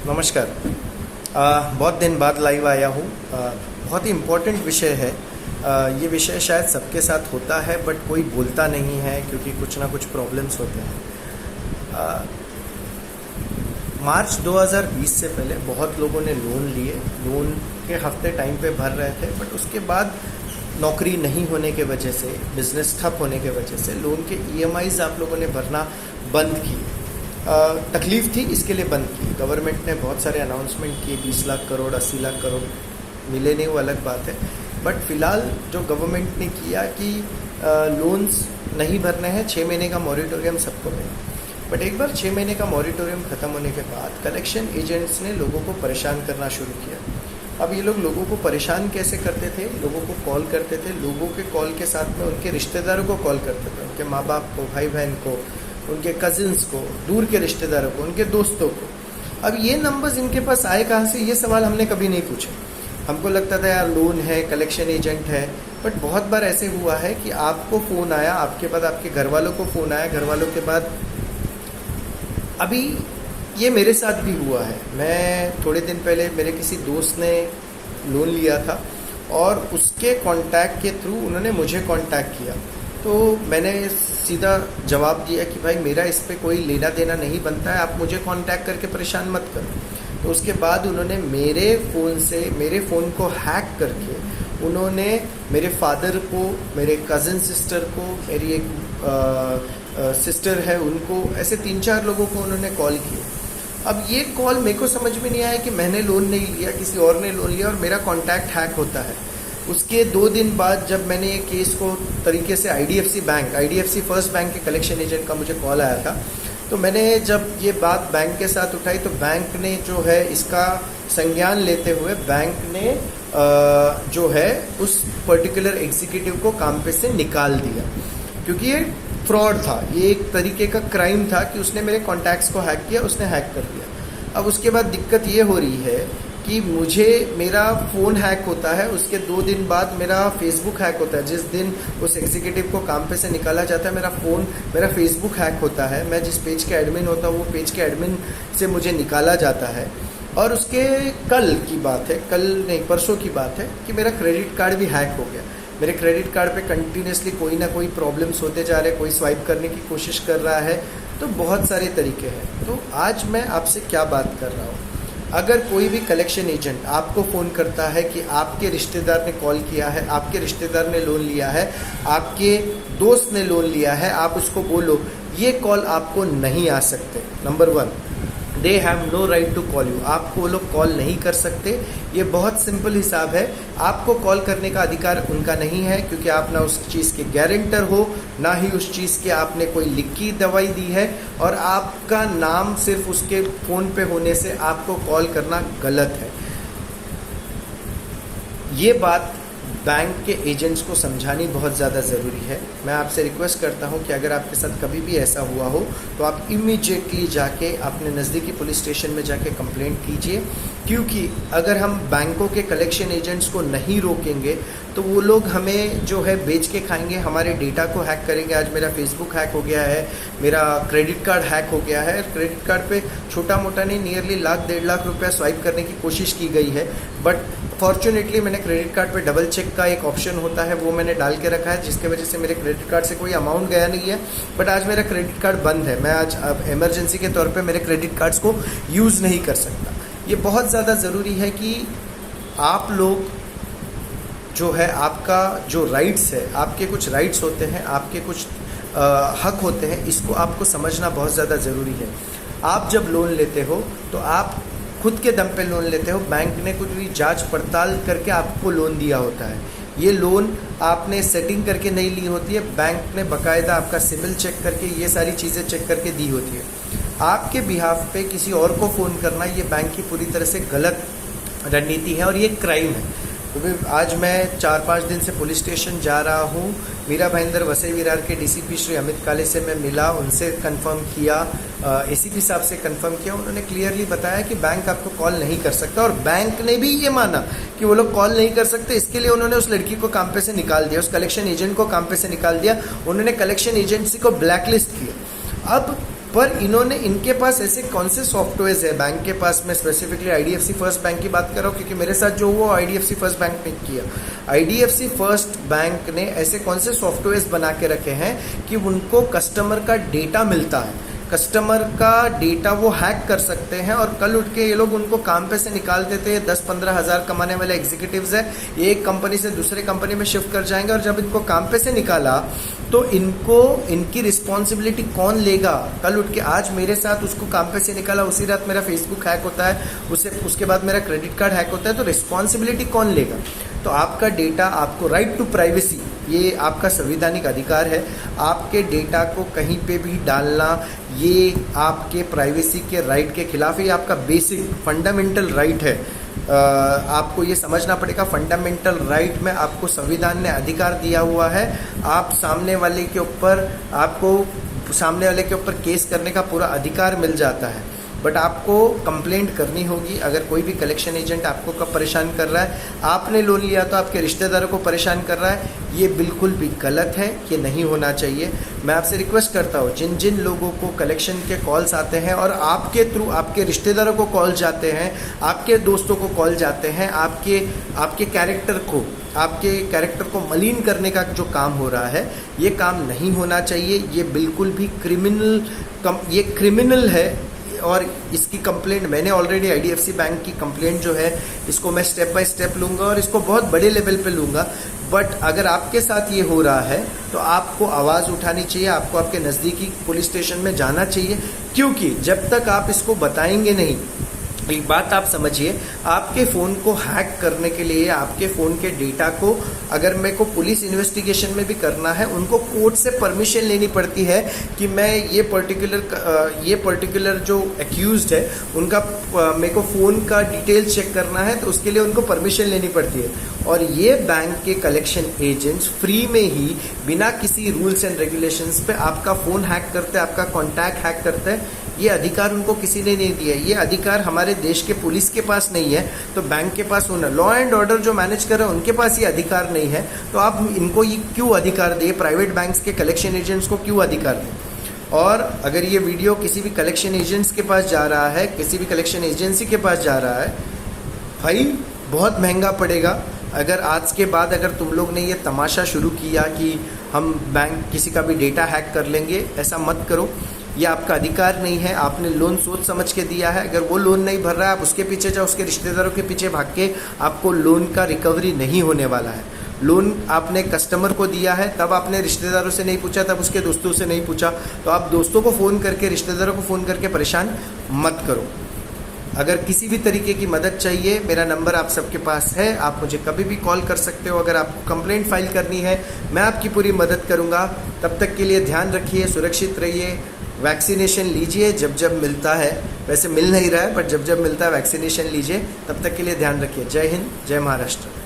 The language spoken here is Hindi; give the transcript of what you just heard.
नमस्कार। बहुत दिन बाद लाइव आया हूँ। बहुत ही इम्पोर्टेंट विषय है। ये विषय शायद सबके साथ होता है बट कोई बोलता नहीं है क्योंकि कुछ ना कुछ प्रॉब्लम्स होते हैं। मार्च 2020 से पहले बहुत लोगों ने लोन लिए। लोन के हफ्ते टाइम पे भर रहे थे बट उसके बाद नौकरी नहीं होने के वजह से, बिज़नेस ठप होने के वजह से लोन के ईएमआईज़ आप लोगों ने भरना बंद किए। तकलीफ़ थी, इसके लिए बंद की। गवर्नमेंट ने बहुत सारे अनाउंसमेंट किए, 20 लाख करोड़ 80 लाख करोड़ मिले नहीं, वो अलग बात है। बट फ़िलहाल जो गवर्नमेंट ने किया कि लोन्स नहीं भरने हैं, 6 महीने का मॉरिटोरियम सबको मिला। बट एक बार 6 महीने का मॉरिटोरियम ख़त्म होने के बाद कलेक्शन एजेंट्स ने लोगों को परेशान करना शुरू किया। अब ये लोगों को परेशान कैसे करते थे? लोगों को कॉल करते थे, लोगों के कॉल के साथ में उनके रिश्तेदारों को कॉल करते थे, उनके माँ बाप को, भाई बहन को, उनके कजिन्स को, दूर के रिश्तेदारों को, उनके दोस्तों को। अब ये नंबर्स इनके पास आए कहाँ से? ये सवाल हमने कभी नहीं पूछे। हमको लगता था यार लोन है, कलेक्शन एजेंट है। बट बहुत बार ऐसे हुआ है कि आपको फ़ोन आया, आपके बाद आपके घर वालों को फ़ोन आया, घर वालों के बाद अभी ये मेरे साथ भी हुआ है। मैं थोड़े दिन पहले मेरे किसी दोस्त ने लोन लिया था और उसके कांटेक्ट के थ्रू उन्होंने मुझे कांटेक्ट किया। तो मैंने सीधा जवाब दिया कि भाई मेरा इस पे कोई लेना देना नहीं बनता है, आप मुझे कांटेक्ट करके परेशान मत करो। तो उसके बाद उन्होंने मेरे फ़ोन को हैक करके उन्होंने मेरे फादर को, मेरे कज़न सिस्टर को, मेरी एक सिस्टर है उनको, ऐसे 3-4 लोगों को उन्होंने कॉल किए। अब ये कॉल मेरे को समझ में नहीं आया कि मैंने लोन नहीं लिया, किसी और ने लोन लिया और मेरा कांटेक्ट हैक होता है। उसके 2 दिन बाद जब मैंने ये केस को तरीके से आईडीएफसी फर्स्ट बैंक के कलेक्शन एजेंट का मुझे कॉल आया था, तो मैंने जब ये बात बैंक के साथ उठाई तो बैंक ने जो है इसका संज्ञान लेते हुए बैंक ने जो है उस पर्टिकुलर एग्जीक्यूटिव को काम पे से निकाल दिया, क्योंकि ये फ्रॉड था, ये एक तरीके का क्राइम था कि उसने मेरे कॉन्टैक्ट्स को हैक किया, उसने हैक कर दिया। अब उसके बाद दिक्कत ये हो रही है कि मेरा फ़ोन हैक होता है, उसके 2 दिन बाद मेरा फेसबुक हैक होता है। जिस दिन उस एग्जीक्यूटिव को काम पे से निकाला जाता है मेरा फेसबुक हैक होता है। मैं जिस पेज के एडमिन होता हूँ वो पेज के एडमिन से मुझे निकाला जाता है। और उसके कल की बात है, कल नहीं परसों की बात है कि मेरा क्रेडिट कार्ड भी हैक हो गया। मेरे क्रेडिट कार्ड पे कंटिन्यूसली कोई ना कोई प्रॉब्लम्स होते जा रहे, कोई स्वाइप करने की कोशिश कर रहा है, तो बहुत सारे तरीके हैं। तो आज मैं आपसे क्या बात कर रहा हूँ, अगर कोई भी कलेक्शन एजेंट आपको फ़ोन करता है कि आपके रिश्तेदार ने कॉल किया है, आपके रिश्तेदार ने लोन लिया है, आपके दोस्त ने लोन लिया है, आप उसको बोलो ये कॉल आपको नहीं आ सकते। Number 1, they have no right to call you. आपको वो लोग कॉल नहीं कर सकते। ये बहुत सिंपल हिसाब है। आपको कॉल करने का अधिकार उनका नहीं है, क्योंकि आप ना उस चीज़ के गारंटर हो, ना ही उस चीज़ के आपने कोई लिखी दवाई दी है, और आपका नाम सिर्फ उसके फ़ोन पे होने से आपको कॉल करना गलत है। ये बात बैंक के एजेंट्स को समझानी बहुत ज़्यादा ज़रूरी है। मैं आपसे रिक्वेस्ट करता हूं कि अगर आपके साथ कभी भी ऐसा हुआ हो तो आप इमीडिएटली जाके अपने नज़दीकी पुलिस स्टेशन में जाके कंप्लेंट कीजिए, क्योंकि अगर हम बैंकों के कलेक्शन एजेंट्स को नहीं रोकेंगे तो वो लोग हमें जो है बेच के खाएंगे, हमारे डेटा को हैक करेंगे। आज मेरा फेसबुक हैक हो गया है, मेरा क्रेडिट कार्ड हैक हो गया है। क्रेडिट कार्ड पे छोटा मोटा नहीं, नियरली 1.5 लाख रुपया स्वाइप करने की कोशिश की गई है। बट फॉर्चुनेटली मैंने क्रेडिट कार्ड पे डबल चेक का एक ऑप्शन होता है, वो मैंने डाल के रखा है, जिसके वजह से मेरे क्रेडिट कार्ड से कोई अमाउंट गया नहीं है। बट आज मेरा क्रेडिट कार्ड बंद है। मैं आज अब इमरजेंसी के तौर पे मेरे क्रेडिट कार्ड्स को यूज़ नहीं कर सकता। ये बहुत ज़्यादा ज़रूरी है कि आप लोग जो है, आपका जो राइट्स है, आपके कुछ राइट्स होते हैं, आपके कुछ हक होते हैं, इसको आपको समझना बहुत ज़्यादा ज़रूरी है। आप जब लोन लेते हो तो आप खुद के दम पे लोन लेते हो। बैंक ने कुछ भी जांच पड़ताल करके आपको लोन दिया होता है। ये लोन आपने सेटिंग करके नहीं ली होती है, बैंक ने बाकायदा आपका सिविल चेक करके, ये सारी चीज़ें चेक करके दी होती है। आपके बिहाफ पे किसी और को फ़ोन करना ये बैंक की पूरी तरह से गलत रणनीति है और ये क्राइम है। क्योंकि आज मैं 4-5 दिन से पुलिस स्टेशन जा रहा हूँ। मीरा भाईंदर वसई विरार के डीसीपी श्री अमित काले से मैं मिला, उनसे कंफर्म किया, एसीपी साहब से कंफर्म किया। उन्होंने क्लियरली बताया कि बैंक आपको कॉल नहीं कर सकता, और बैंक ने भी ये माना कि वो लोग कॉल नहीं कर सकते। इसके लिए उन्होंने उस लड़की को काम पे से निकाल दिया, उस कलेक्शन एजेंट को काम पे से निकाल दिया। उन्होंने कलेक्शन एजेंसी को ब्लैकलिस्ट किया। अब पर इन्होंने, इनके पास ऐसे कौन से सॉफ्टवेयर है बैंक के पास, मैं स्पेसिफिकली आईडीएफसी फर्स्ट बैंक की बात कर रहा हूँ क्योंकि मेरे साथ जो हुआ आईडीएफसी फर्स्ट बैंक ने किया। आईडीएफसी फर्स्ट बैंक ने ऐसे कौन से सॉफ्टवेयर बना के रखे हैं कि उनको कस्टमर का डेटा मिलता है, कस्टमर का डेटा वो हैक कर सकते हैं और कल उठ के ये लोग उनको काम पे से निकाल देते हैं। 10-15 हज़ार कमाने वाले एग्जीक्यूटिव्स हैं, ये एक कंपनी से दूसरे कंपनी में शिफ्ट कर जाएंगे और जब इनको काम पे से निकाला तो इनको, इनकी रिस्पॉन्सिबिलिटी कौन लेगा? कल उठ के आज मेरे साथ उसको काम पे से निकाला, उसी रात मेरा फेसबुक हैक होता है, उसके बाद मेरा क्रेडिट कार्ड हैक होता है, तो रिस्पॉन्सिबिलिटी कौन लेगा? तो आपका डेटा, आपको राइट टू प्राइवेसी, ये आपका संवैधानिक अधिकार है। आपके डेटा को कहीं पे भी डालना ये आपके प्राइवेसी के राइट के खिलाफ है, ये आपका बेसिक फंडामेंटल राइट है। आपको ये समझना पड़ेगा, फंडामेंटल राइट में आपको संविधान ने अधिकार दिया हुआ है। आप सामने वाले के ऊपर, आपको सामने वाले के ऊपर केस करने का पूरा अधिकार मिल जाता है, बट आपको कंप्लेंट करनी होगी। अगर कोई भी कलेक्शन एजेंट आपको कब परेशान कर रहा है, आपने लोन लिया तो आपके रिश्तेदारों को परेशान कर रहा है, ये बिल्कुल भी गलत है, ये नहीं होना चाहिए। मैं आपसे रिक्वेस्ट करता हूँ, जिन जिन लोगों को कलेक्शन के कॉल्स आते हैं और आपके थ्रू आपके रिश्तेदारों को कॉल जाते हैं, आपके दोस्तों को कॉल जाते हैं, आपके कैरेक्टर को मलिन करने का जो काम हो रहा है, ये काम नहीं होना चाहिए। ये बिल्कुल भी क्रिमिनल है और इसकी कंप्लेंट मैंने ऑलरेडी आईडीएफसी बैंक की कंप्लेंट जो है, इसको मैं स्टेप बाय स्टेप लूँगा और इसको बहुत बड़े लेवल पे लूँगा। बट अगर आपके साथ ये हो रहा है तो आपको आवाज़ उठानी चाहिए, आपको आपके नज़दीकी पुलिस स्टेशन में जाना चाहिए, क्योंकि जब तक आप इसको बताएंगे नहीं, एक बात आप समझिए, आपके फ़ोन को हैक करने के लिए, आपके फ़ोन के डेटा को अगर मेरे को पुलिस इन्वेस्टिगेशन में भी करना है, उनको कोर्ट से परमिशन लेनी पड़ती है कि मैं ये पर्टिकुलर जो एक्यूज्ड है उनका मेरे को फ़ोन का डिटेल चेक करना है, तो उसके लिए उनको परमिशन लेनी पड़ती है। और ये बैंक के कलेक्शन एजेंट्स फ्री में ही बिना किसी रूल्स एंड रेगुलेशंस पे आपका फ़ोन हैक करते हैं, आपका कॉन्टैक्ट हैक करते हैं। ये अधिकार उनको किसी ने नहीं दिया, ये अधिकार हमारे देश के पुलिस के पास नहीं है, तो बैंक के पास होना, लॉ एंड ऑर्डर जो मैनेज कर रहे हैं उनके पास ये अधिकार नहीं है। तो आप इनको ये क्यों अधिकार दें, प्राइवेट बैंक्स के कलेक्शन एजेंट्स को क्यों अधिकार दें? और अगर ये वीडियो किसी भी कलेक्शन एजेंट्स के पास जा रहा है, किसी भी कलेक्शन एजेंसी के पास जा रहा है, भाई बहुत महंगा पड़ेगा। अगर आज के बाद अगर तुम लोग ने ये तमाशा शुरू किया कि हम बैंक किसी का भी डेटा हैक कर लेंगे, ऐसा मत करो, ये आपका अधिकार नहीं है। आपने लोन सोच समझ के दिया है, अगर वो लोन नहीं भर रहा है आप उसके पीछे जाओ, उसके रिश्तेदारों के पीछे भाग के, आपको लोन का रिकवरी नहीं होने वाला है। लोन आपने कस्टमर को दिया है, तब आपने रिश्तेदारों से नहीं पूछा, तब उसके दोस्तों से नहीं पूछा, तो आप दोस्तों को फ़ोन करके, रिश्तेदारों को फ़ोन करके परेशान मत करो। अगर किसी भी तरीके की मदद चाहिए, मेरा नंबर आप सबके पास है, आप मुझे कभी भी कॉल कर सकते हो। अगर आपको कंप्लेंट फाइल करनी है, मैं आपकी पूरी मदद करूँगा। तब तक के लिए ध्यान रखिए, सुरक्षित रहिए, वैक्सीनेशन लीजिए जब जब मिलता है, वैसे मिल नहीं रहा है, पर जब जब मिलता है वैक्सीनेशन लीजिए। तब तक के लिए ध्यान रखिए। जय हिंद, जय महाराष्ट्र।